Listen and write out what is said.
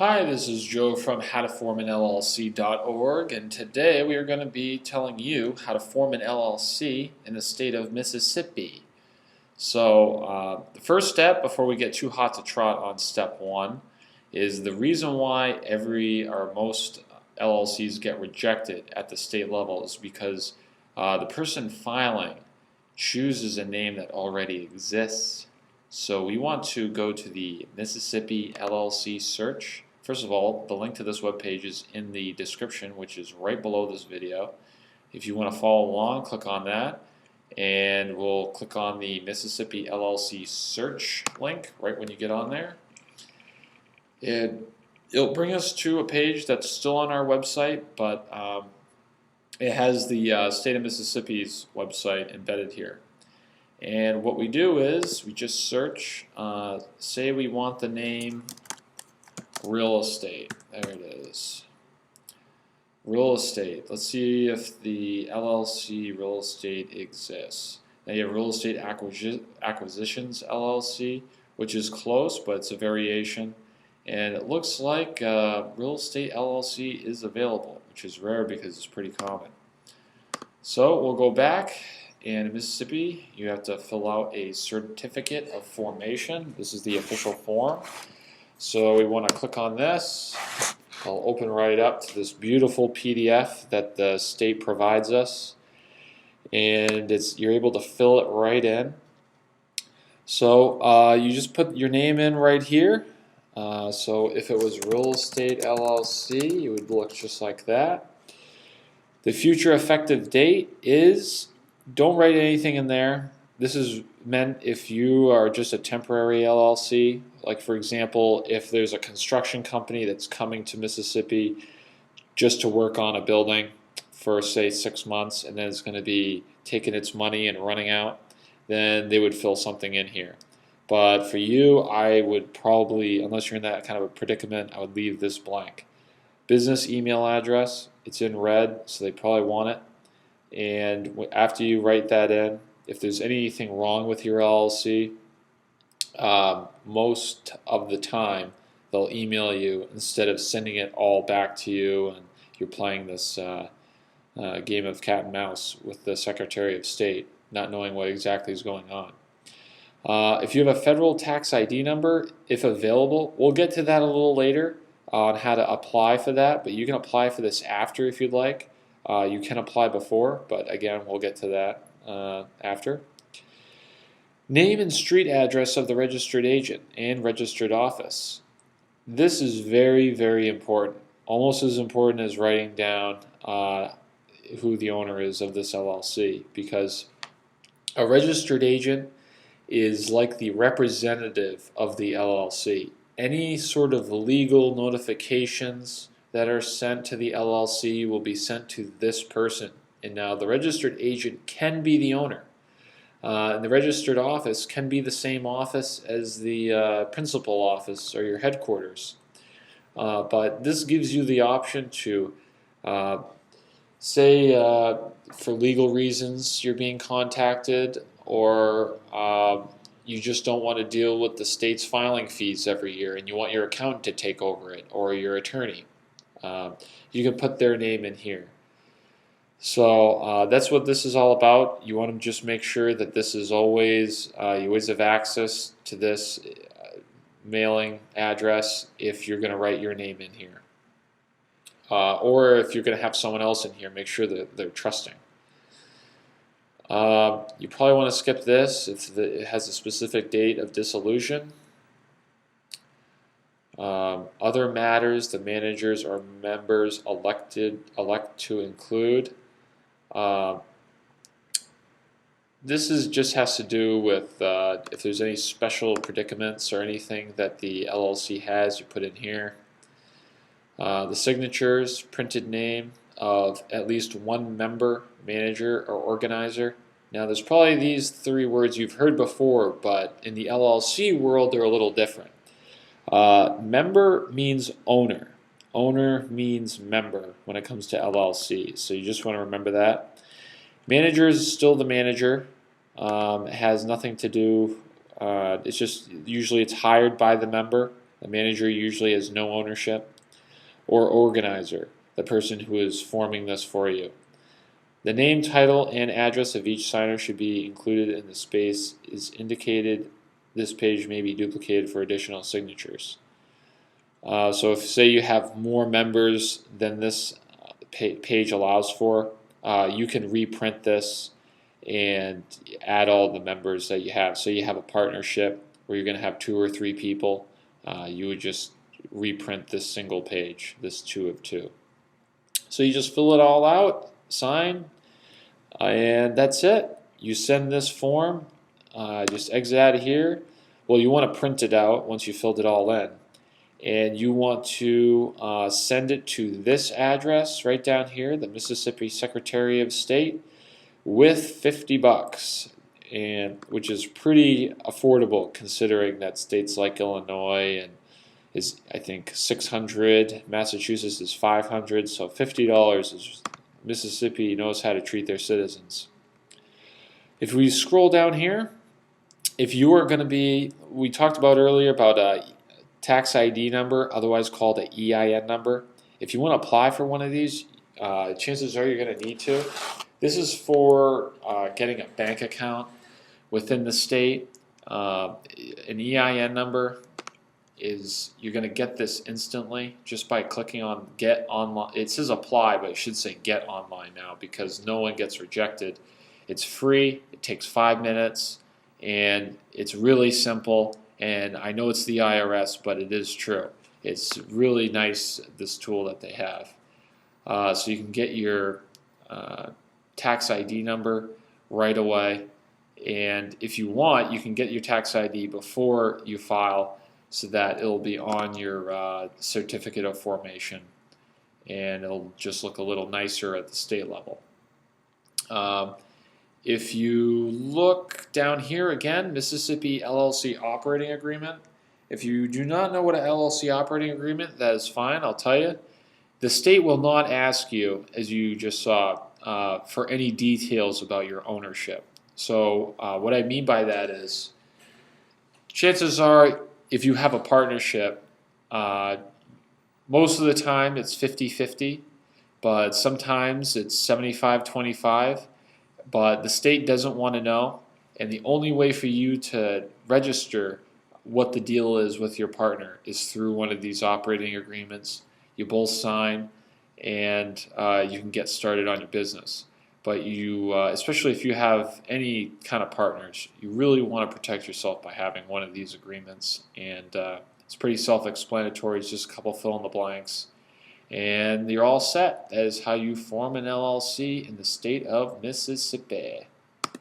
Hi, this is Joe from howtoformanllc.org, and today we are going to be telling you how to form an LLC in the state of Mississippi. So the first step before we get too hot to trot on step one is the reason why most LLCs get rejected at the state level is because the person filing chooses a name that already exists. So we want to go to the Mississippi LLC Search. First of all, the link to this webpage is in the description, which is right below this video. If you want to follow along, click on that, and we'll click on the Mississippi LLC Search link right when you get on there. It'll bring us to a page that's still on our website, but it has the state of Mississippi's website embedded here. And what we do is we just search, say we want the name real estate. There it is. Real estate. Let's see if the LLC real estate exists. Now you have Real Estate Acquisitions LLC, which is close, but it's a variation. And it looks like Real Estate LLC is available, which is rare because it's pretty common. So we'll go back. And in Mississippi, you have to fill out a certificate of formation. This is the official form. So we want to click on this. I'll open right up to this beautiful PDF that the state provides us. And you're able to fill it right in. So you just put your name in right here. So if it was Real Estate LLC, it would look just like that. The future effective date is, don't write anything in there. This is meant if you are just a temporary LLC. Like for example, if there's a construction company that's coming to Mississippi just to work on a building for say 6 months and then it's going to be taking its money and running out, then they would fill something in here. But for you, I would probably, unless you're in that kind of a predicament, I would leave this blank. Business email address, it's in red, so they probably want it. And after you write that in, if there's anything wrong with your LLC, most of the time they'll email you instead of sending it all back to you, and you're playing this game of cat and mouse with the Secretary of State, not knowing what exactly is going on. If you have a federal tax ID number, if available, we'll get to that a little later on how to apply for that, but you can apply for this after if you'd like. You can apply before, but again, we'll get to that after. Name and street address of the registered agent and registered office. This is very, very important. Almost as important as writing down who the owner is of this LLC, because a registered agent is like the representative of the LLC. Any sort of legal notifications that are sent to the LLC will be sent to this person. And now the registered agent can be the owner. And the registered office can be the same office as the principal office or your headquarters. But this gives you the option to say for legal reasons you're being contacted, or you just don't want to deal with the state's filing fees every year and you want your accountant to take over it, or your attorney. You can put their name in here. So that's what this is all about. You want to just make sure that this is always, you always have access to this mailing address if you're going to write your name in here. Or if you're going to have someone else in here, make sure that they're trusting. You probably want to skip this if it has a specific date of dissolution. Other matters the managers or members elect to include. This just has to do with if there's any special predicaments or anything that the LLC has, you put in here. The signatures, printed name of at least one member, manager, or organizer. Now there's probably these 3 words you've heard before, but in the LLC world they're a little different. Member means owner. Owner means member when it comes to LLC. So you just want to remember that. Manager is still the manager. It has nothing to do. It's just usually it's hired by the member. The manager usually has no ownership. Or organizer, the person who is forming this for you. The name, title, and address of each signer should be included in the space is indicated. This page may be duplicated for additional signatures. So if, say, you have more members than this page allows for, you can reprint this and add all the members that you have. So you have a partnership where you're going to have 2 or 3 people. You would just reprint this single page, this 2 of 2. So you just fill it all out, sign, and that's it. You send this form, just exit out of here. Well, you want to print it out once you filled it all in. And you want to send it to this address right down here, the Mississippi Secretary of State, with $50, and which is pretty affordable considering that states like Illinois and is, I think, $600, Massachusetts is $500, so $50 is Mississippi knows how to treat their citizens. If we scroll down here, if you are going to be, we talked about earlier about a tax ID number, otherwise called an EIN number. If you want to apply for one of these, chances are you're going to need to. This is for getting a bank account within the state. An EIN number is, you're going to get this instantly just by clicking on Get Online. It says apply, but it should say Get Online now because no one gets rejected. It's free, it takes 5 minutes, and it's really simple. And I know it's the IRS, but it is true. It's really nice, this tool that they have. So you can get your tax ID number right away. And if you want, you can get your tax ID before you file so that it'll be on your certificate of formation. And it'll just look a little nicer at the state level. If you look down here again, Mississippi LLC Operating Agreement. If you do not know what an LLC Operating Agreement, that is fine, I'll tell you. The state will not ask you, as you just saw, for any details about your ownership. So what I mean by that is, chances are, if you have a partnership, most of the time it's 50-50, but sometimes it's 75-25. But the state doesn't want to know, and the only way for you to register what the deal is with your partner is through one of these operating agreements. You both sign, and you can get started on your business. But you, especially if you have any kind of partners, you really want to protect yourself by having one of these agreements. And it's pretty self-explanatory. It's just a couple fill in the blanks. And you're all set. That is how you form an LLC in the state of Mississippi.